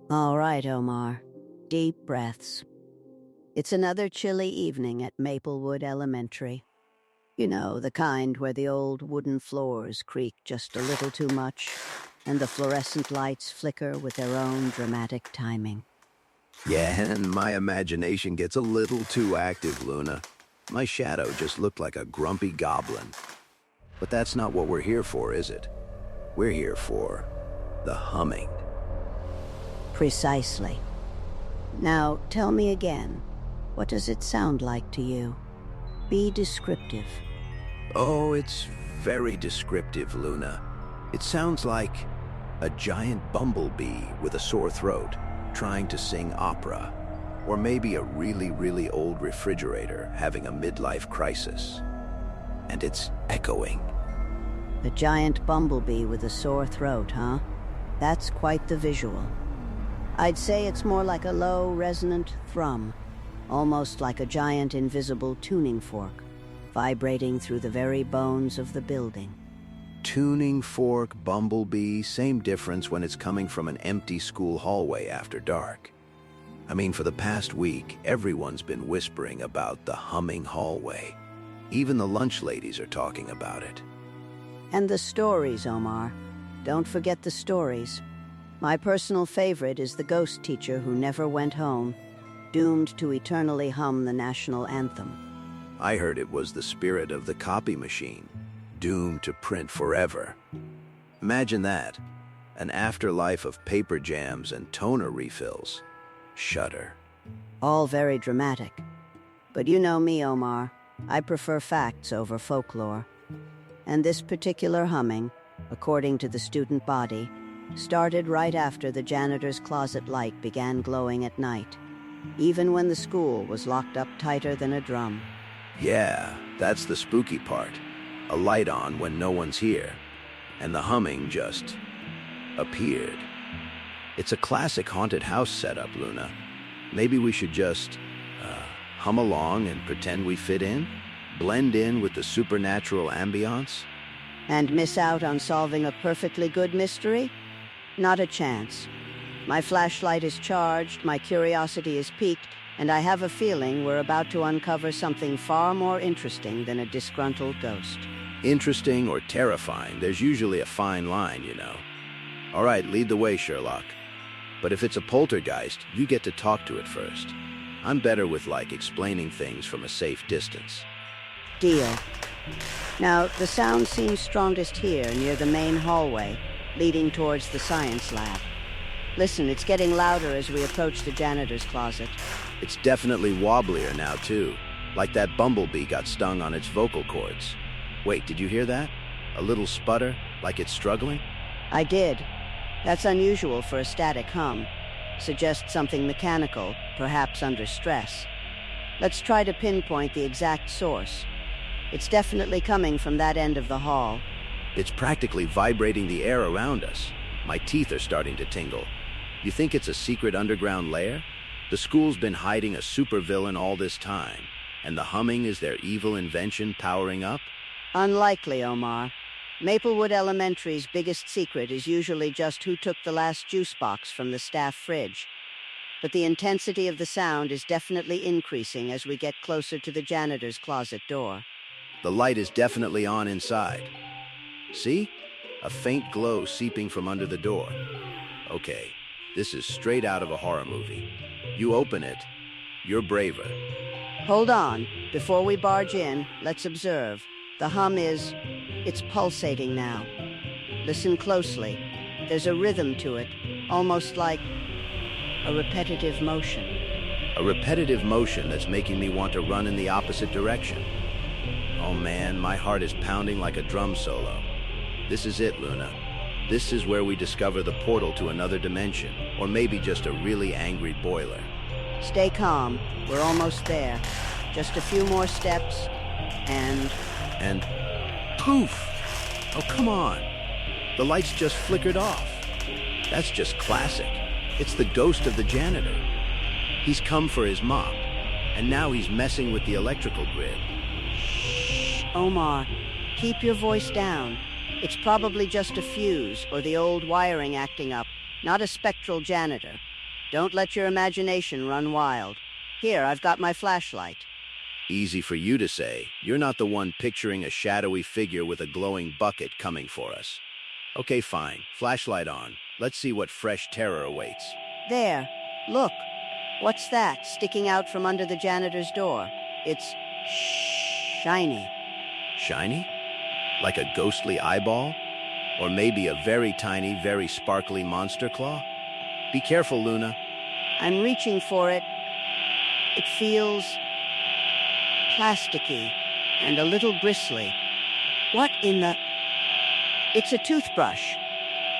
All right, Omar. Deep breaths. It's another chilly evening at Maplewood Elementary. You know, the kind where the old wooden floors creak just a little too much, and the fluorescent lights flicker with their own dramatic timing. Yeah, and my imagination gets a little too active, Luna. My shadow just looked like a grumpy goblin. But that's not what we're here for, is it? We're here for the humming. Precisely. Now, tell me again, what does it sound like to you? Be descriptive. Oh, it's very descriptive, Luna. It sounds like a giant bumblebee with a sore throat trying to sing opera, or maybe a really, really old refrigerator having a midlife crisis. And it's echoing. A giant bumblebee with a sore throat, huh? That's quite the visual. I'd say it's more like a low, resonant thrum, almost like a giant invisible tuning fork, vibrating through the very bones of the building. Tuning fork, bumblebee, same difference when it's coming from an empty school hallway after dark. I mean, for the past week, everyone's been whispering about the humming hallway. Even the lunch ladies are talking about it. And the stories, Omar. Don't forget the stories. My personal favorite is the ghost teacher who never went home, doomed to eternally hum the national anthem. I heard it was the spirit of the copy machine, doomed to print forever. Imagine that, an afterlife of paper jams and toner refills. Shudder. All very dramatic. But you know me, Omar. I prefer facts over folklore. And this particular humming, according to the student body, started right after the janitor's closet light began glowing at night, even when the school was locked up tighter than a drum. Yeah, that's the spooky part. A light on when no one's here, and the humming just appeared. It's a classic haunted house setup, Luna. Maybe we should just hum along and pretend we fit in? Blend in with the supernatural ambiance? And miss out on solving a perfectly good mystery? Not a chance. My flashlight is charged, my curiosity is piqued, and I have a feeling we're about to uncover something far more interesting than a disgruntled ghost. Interesting or terrifying, there's usually a fine line, you know. All right, lead the way, Sherlock. But if it's a poltergeist, you get to talk to it first. I'm better with, explaining things from a safe distance. Deal. Now, the sound seems strongest here, near the main hallway, leading towards the science lab. Listen, it's getting louder as we approach the janitor's closet. It's definitely wobblier now, too. Like that bumblebee got stung on its vocal cords. Wait, did you hear that? A little sputter, like it's struggling? I did. That's unusual for a static hum. Suggests something mechanical, perhaps under stress. Let's try to pinpoint the exact source. It's definitely coming from that end of the hall. It's practically vibrating the air around us. My teeth are starting to tingle. You think it's a secret underground lair? The school's been hiding a supervillain all this time, and the humming is their evil invention powering up? Unlikely, Omar. Maplewood Elementary's biggest secret is usually just who took the last juice box from the staff fridge. But the intensity of the sound is definitely increasing as we get closer to the janitor's closet door. The light is definitely on inside. See? A faint glow seeping from under the door. Okay, this is straight out of a horror movie. You open it, you're braver. Hold on. Before we barge in, let's observe. The hum it's pulsating now. Listen closely. There's a rhythm to it, almost like a repetitive motion. A repetitive motion that's making me want to run in the opposite direction. Oh man, my heart is pounding like a drum solo. This is it, Luna. This is where we discover the portal to another dimension, or maybe just a really angry boiler. Stay calm. We're almost there. Just a few more steps, and poof! Oh, come on. The lights just flickered off. That's just classic. It's the ghost of the janitor. He's come for his mop, and now he's messing with the electrical grid. Omar, keep your voice down. It's probably just a fuse or the old wiring acting up, not a spectral janitor. Don't let your imagination run wild. Here, I've got my flashlight. Easy for you to say. You're not the one picturing a shadowy figure with a glowing bucket coming for us. Okay, fine. Flashlight on. Let's see what fresh terror awaits. There, look. What's that sticking out from under the janitor's door? It's shiny. Shiny? Like a ghostly eyeball? Or maybe a very tiny, very sparkly monster claw? Be careful, Luna. I'm reaching for it. It feels plasticky and a little bristly. What in the... It's a toothbrush.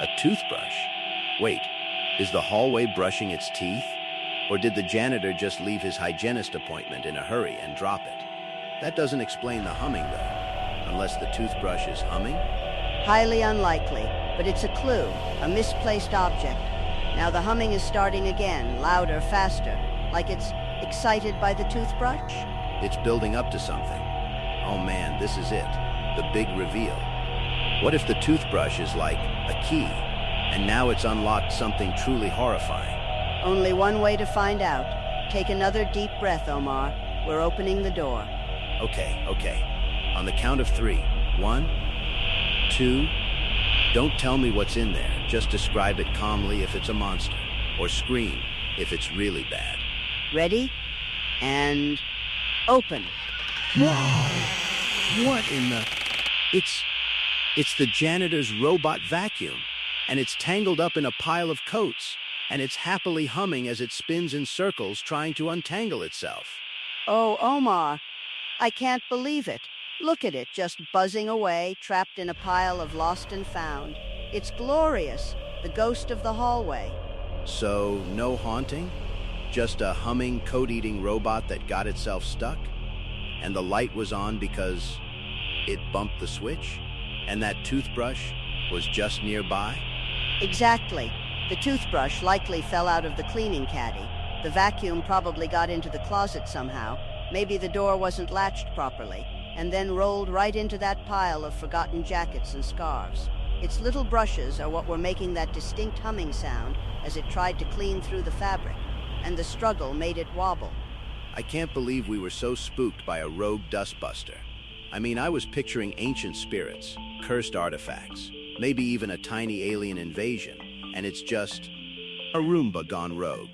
A toothbrush? Wait, is the hallway brushing its teeth? Or did the janitor just leave his hygienist appointment in a hurry and drop it? That doesn't explain the humming, though. Unless the toothbrush is humming? Highly unlikely, but it's a clue, a misplaced object. Now the humming is starting again, louder, faster, like it's excited by the toothbrush. It's building up to something. Oh man, this is it. The big reveal. What if the toothbrush is like a key, and now it's unlocked something truly horrifying? Only one way to find out. Take another deep breath, Omar. We're opening the door. Okay. On the count of 3. 1, 2... Don't tell me what's in there. Just describe it calmly if it's a monster. Or scream if it's really bad. Ready? And... open. Whoa! What in the... It's the janitor's robot vacuum. And it's tangled up in a pile of coats. And it's happily humming as it spins in circles trying to untangle itself. Oh, Omar, I can't believe it. Look at it, just buzzing away, trapped in a pile of lost and found. It's glorious, the ghost of the hallway. So, no haunting? Just a humming, coat-eating robot that got itself stuck? And the light was on because it bumped the switch? And that toothbrush was just nearby? Exactly. The toothbrush likely fell out of the cleaning caddy. The vacuum probably got into the closet somehow. Maybe the door wasn't latched properly, and then rolled right into that pile of forgotten jackets and scarves. Its little brushes are what were making that distinct humming sound as it tried to clean through the fabric, and the struggle made it wobble. I can't believe we were so spooked by a rogue dustbuster. I mean, I was picturing ancient spirits, cursed artifacts, maybe even a tiny alien invasion, and it's just a Roomba gone rogue.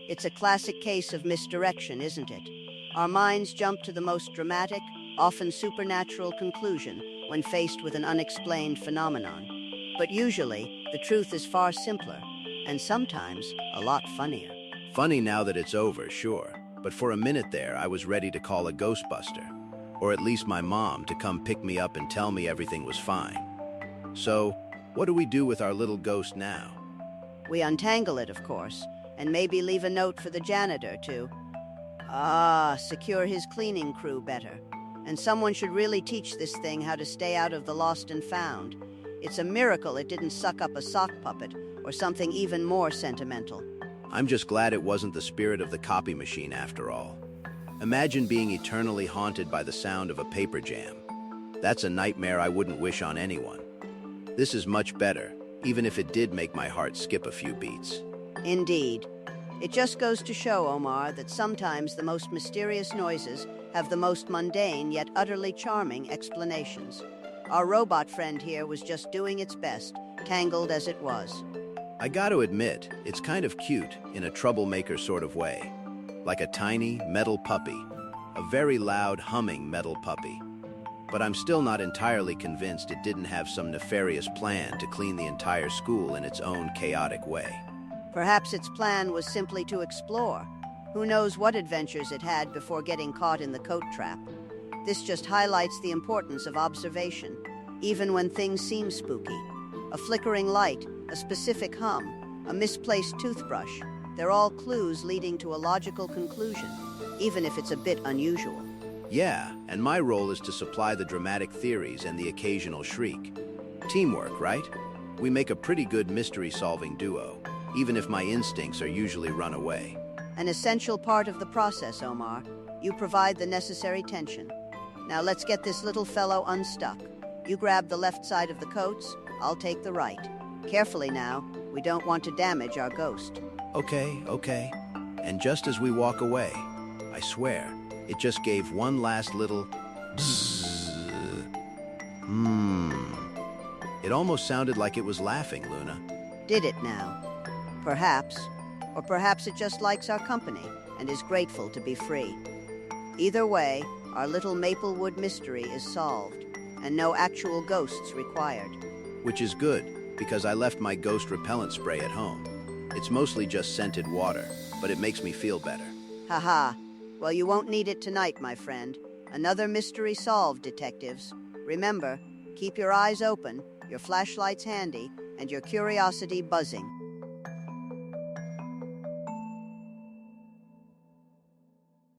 It's a classic case of misdirection, isn't it? Our minds jump to the most dramatic, often supernatural conclusion when faced with an unexplained phenomenon. But usually, the truth is far simpler, and sometimes a lot funnier. Funny now that it's over, sure, but for a minute there I was ready to call a Ghostbuster, or at least my mom to come pick me up and tell me everything was fine. So, what do we do with our little ghost now? We untangle it, of course, and maybe leave a note for the janitor to, secure his cleaning crew better. And someone should really teach this thing how to stay out of the lost and found. It's a miracle it didn't suck up a sock puppet or something even more sentimental. I'm just glad it wasn't the spirit of the copy machine after all. Imagine being eternally haunted by the sound of a paper jam. That's a nightmare I wouldn't wish on anyone. This is much better, even if it did make my heart skip a few beats. Indeed. It just goes to show, Omar, that sometimes the most mysterious noises have the most mundane yet utterly charming explanations. Our robot friend here was just doing its best, tangled as it was. I gotta admit, it's kind of cute in a troublemaker sort of way. Like a tiny metal puppy, a very loud humming metal puppy. But I'm still not entirely convinced it didn't have some nefarious plan to clean the entire school in its own chaotic way. Perhaps its plan was simply to explore. Who knows what adventures it had before getting caught in the coat trap. This just highlights the importance of observation, even when things seem spooky. A flickering light, a specific hum, a misplaced toothbrush, they're all clues leading to a logical conclusion, even if it's a bit unusual. Yeah, and my role is to supply the dramatic theories and the occasional shriek. Teamwork, right? We make a pretty good mystery-solving duo, even if my instincts are usually run away. An essential part of the process, Omar. You provide the necessary tension. Now let's get this little fellow unstuck. You grab the left side of the coats, I'll take the right. Carefully now, we don't want to damage our ghost. Okay. And just as we walk away, I swear, it just gave one last little bzzz. It almost sounded like it was laughing, Luna. Did it now? Perhaps. Or perhaps it just likes our company and is grateful to be free. Either way, our little Maplewood mystery is solved, and no actual ghosts required. Which is good, because I left my ghost repellent spray at home. It's mostly just scented water, but it makes me feel better. Haha. Well, you won't need it tonight, my friend. Another mystery solved, detectives. Remember, keep your eyes open, your flashlights handy, and your curiosity buzzing.